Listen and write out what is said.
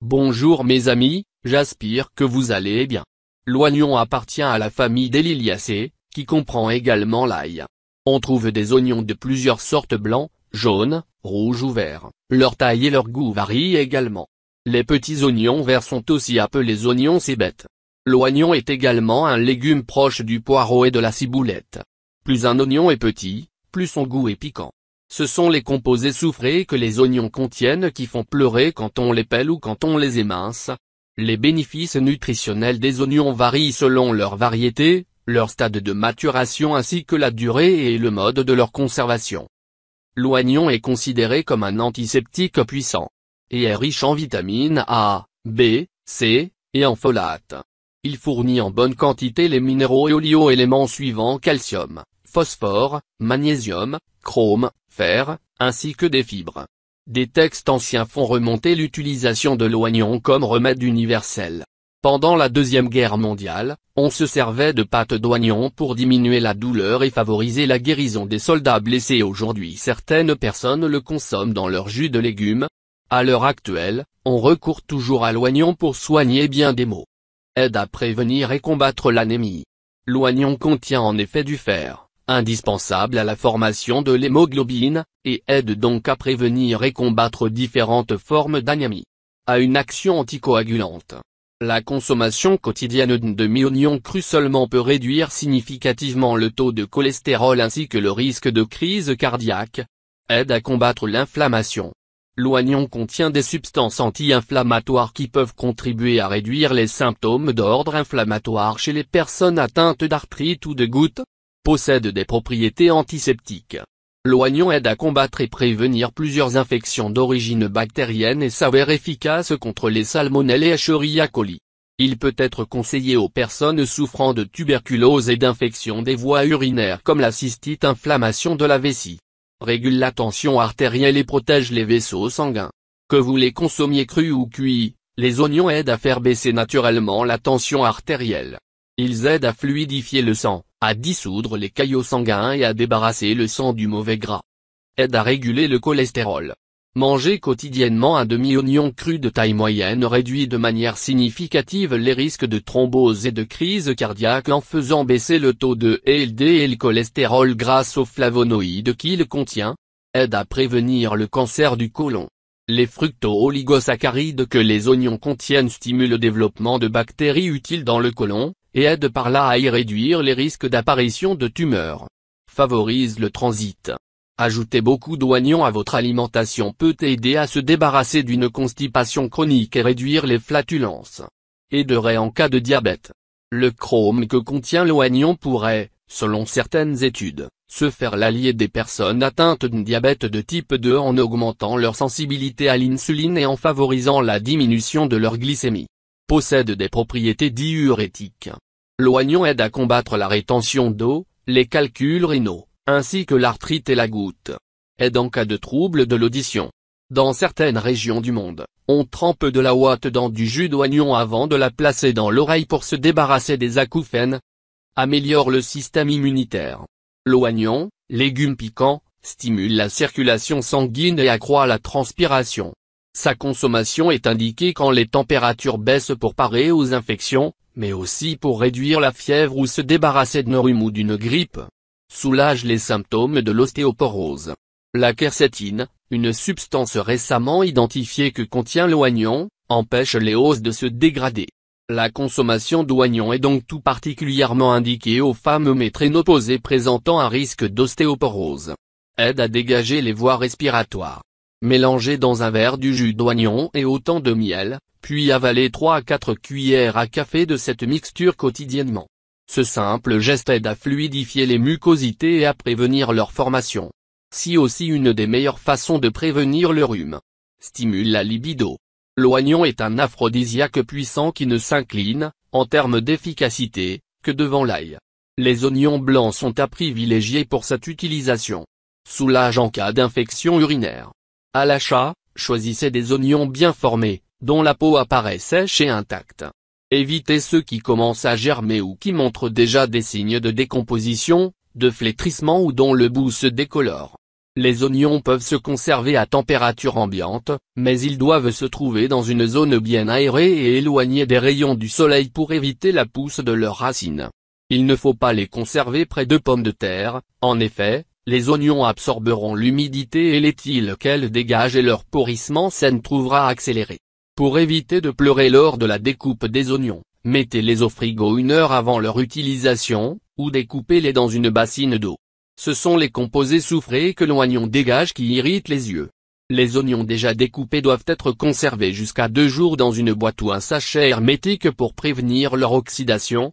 Bonjour mes amis, j'espère que vous allez bien. L'oignon appartient à la famille des Liliacées, qui comprend également l'ail. On trouve des oignons de plusieurs sortes blancs, jaunes, rouges ou verts. Leur taille et leur goût varient également. Les petits oignons verts sont aussi appelés oignons cébettes. L'oignon est également un légume proche du poireau et de la ciboulette. Plus un oignon est petit, plus son goût est piquant. Ce sont les composés soufrés que les oignons contiennent qui font pleurer quand on les pèle ou quand on les émince. Les bénéfices nutritionnels des oignons varient selon leur variété, leur stade de maturation ainsi que la durée et le mode de leur conservation. L'oignon est considéré comme un antiseptique puissant, et est riche en vitamines A, B, C, et en folate. Il fournit en bonne quantité les minéraux et oligo-éléments suivants: calcium, phosphore, magnésium, chrome, fer, ainsi que des fibres. Des textes anciens font remonter l'utilisation de l'oignon comme remède universel. Pendant la Deuxième Guerre mondiale, on se servait de pâte d'oignon pour diminuer la douleur et favoriser la guérison des soldats blessés. Aujourd'hui certaines personnes le consomment dans leur jus de légumes. À l'heure actuelle, on recourt toujours à l'oignon pour soigner bien des maux. Aide à prévenir et combattre l'anémie. L'oignon contient en effet du fer, indispensable à la formation de l'hémoglobine, et aide donc à prévenir et combattre différentes formes d'anémie. A une action anticoagulante. La consommation quotidienne de demi-oignon cru seulement peut réduire significativement le taux de cholestérol ainsi que le risque de crise cardiaque. Aide à combattre l'inflammation. L'oignon contient des substances anti-inflammatoires qui peuvent contribuer à réduire les symptômes d'ordre inflammatoire chez les personnes atteintes d'arthrite ou de goutte. Possède des propriétés antiseptiques. L'oignon aide à combattre et prévenir plusieurs infections d'origine bactérienne et s'avère efficace contre les salmonelles et Escherichia coli. Il peut être conseillé aux personnes souffrant de tuberculose et d'infections des voies urinaires comme la cystite, inflammation de la vessie. Régule la tension artérielle et protège les vaisseaux sanguins. Que vous les consommiez crus ou cuits, les oignons aident à faire baisser naturellement la tension artérielle. Ils aident à fluidifier le sang, à dissoudre les caillots sanguins et à débarrasser le sang du mauvais gras. Aide à réguler le cholestérol. Manger quotidiennement un demi-oignon cru de taille moyenne réduit de manière significative les risques de thrombose et de crise cardiaque en faisant baisser le taux de LDL et le cholestérol grâce aux flavonoïdes qu'il contient. Aide à prévenir le cancer du côlon. Les fructo-oligosaccharides que les oignons contiennent stimulent le développement de bactéries utiles dans le côlon, et aident par là à y réduire les risques d'apparition de tumeurs. Favorise le transit. Ajouter beaucoup d'oignons à votre alimentation peut aider à se débarrasser d'une constipation chronique et réduire les flatulences. Aiderait en cas de diabète. Le chrome que contient l'oignon pourrait, selon certaines études, se faire l'allié des personnes atteintes d'un diabète de type 2 en augmentant leur sensibilité à l'insuline et en favorisant la diminution de leur glycémie. Possède des propriétés diurétiques. L'oignon aide à combattre la rétention d'eau, les calculs rénaux, ainsi que l'arthrite et la goutte. Aide en cas de troubles de l'audition. Dans certaines régions du monde, on trempe de la ouate dans du jus d'oignon avant de la placer dans l'oreille pour se débarrasser des acouphènes. Améliore le système immunitaire. L'oignon, légume piquant, stimule la circulation sanguine et accroît la transpiration. Sa consommation est indiquée quand les températures baissent pour parer aux infections, mais aussi pour réduire la fièvre ou se débarrasser d'un rhume ou d'une grippe. Soulage les symptômes de l'ostéoporose. La quercétine, une substance récemment identifiée que contient l'oignon, empêche les os de se dégrader. La consommation d'oignons est donc tout particulièrement indiquée aux femmes ménopausées présentant un risque d'ostéoporose. Aide à dégager les voies respiratoires. Mélangez dans un verre du jus d'oignon et autant de miel, puis avalez 3 à 4 cuillères à café de cette mixture quotidiennement. Ce simple geste aide à fluidifier les mucosités et à prévenir leur formation. C'est aussi une des meilleures façons de prévenir le rhume. Stimule la libido. L'oignon est un aphrodisiaque puissant qui ne s'incline, en termes d'efficacité, que devant l'ail. Les oignons blancs sont à privilégier pour cette utilisation. Soulage en cas d'infection urinaire. À l'achat, choisissez des oignons bien formés, dont la peau apparaît sèche et intacte. Évitez ceux qui commencent à germer ou qui montrent déjà des signes de décomposition, de flétrissement ou dont le bout se décolore. Les oignons peuvent se conserver à température ambiante, mais ils doivent se trouver dans une zone bien aérée et éloignée des rayons du soleil pour éviter la pousse de leurs racines. Il ne faut pas les conserver près de pommes de terre, en effet, les oignons absorberont l'humidité et l'éthyl qu'elles dégagent et leur pourrissement sain trouvera accéléré. Pour éviter de pleurer lors de la découpe des oignons, mettez-les au frigo 1 heure avant leur utilisation, ou découpez-les dans une bassine d'eau. Ce sont les composés soufrés que l'oignon dégage qui irritent les yeux. Les oignons déjà découpés doivent être conservés jusqu'à 2 jours dans une boîte ou un sachet hermétique pour prévenir leur oxydation,